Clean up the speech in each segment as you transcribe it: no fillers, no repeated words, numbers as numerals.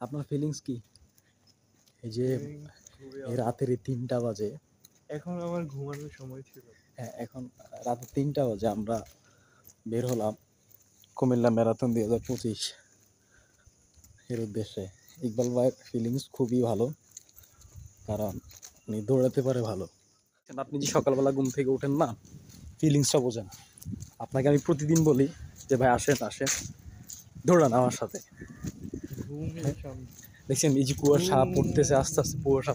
আপনার ফিলিংস কি? এই যে এই রাতের 3টা বাজে, এখন আমার ঘুমানোর সময় ছিল। হ্যাঁ এখন রাত 3টা বাজে, আমরা বের হলাম কুমিল্লা ম্যারাথন 2025 এর উদ্দেশ্যে। ইকবাল ভাইয়ের ফিলিংস খুবই ভালো, কারণ উনি দৌড়াতে পারে ভালো। আপনি যে সকালবেলা ঘুম থেকে ওঠেন না, ফিলিংসটা বোঝেন। আপনাকে আমি প্রতিদিন বলি যে ভাই আসেন আসেন দৌড়ান আমার সাথে। দেখছেন এই যে কুয়াশা পড়তেছে, আস্তে আস্তে কুয়াশা,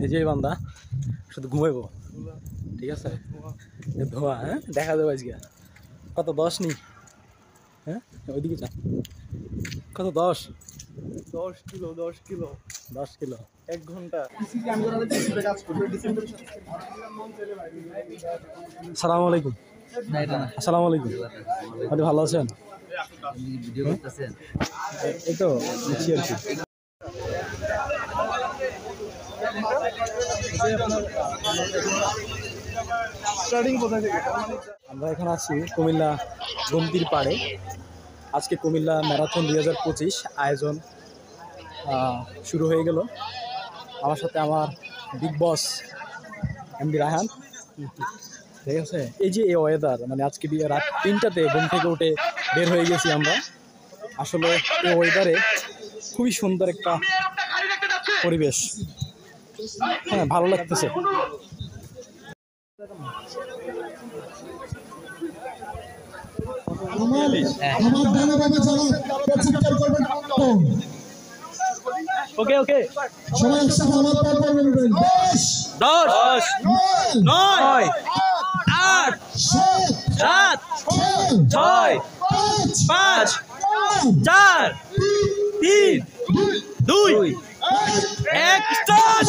এই যে বান্দা শুধু ঘুমাইবো, ঠিক আছে? ধোয়া, হ্যাঁ দেখা যাবে আজকে কত 10 নি, হ্যাঁ ওইদিকে যা, কত 10 কিলো 10 কিলো 10 কিলো 1 ঘন্টা। আসসালামু আলাইকুম। আসসালামু আলাইকুম, আপনি ভালো আছেন? এই তো দেখছি আর কি। আমরা এখন আছি কুমিল্লা গোমতীর পাড়ে। আজকে কুমিল্লা ম্যারাথন 2025 আয়োজন শুরু হয়ে গেল। আমার সাথে আমার বিগ বস এমডি রায়হান, ঠিক আছে? এই যে এই ওয়েদার, মানে আজকে রাত 3টাতে ঘুম থেকে উঠে বের হয়ে গেছি আমরা। আসলে এই ওয়েদারে খুবই সুন্দর একটা পরিবেশ, হ্যাঁ ভালো লাগতেছে। ওকে ওকে, সবাই একসাথে আমার পর বলবেন 10 10 9 8 7 6 5 4 3 2 1 স্টার্ট।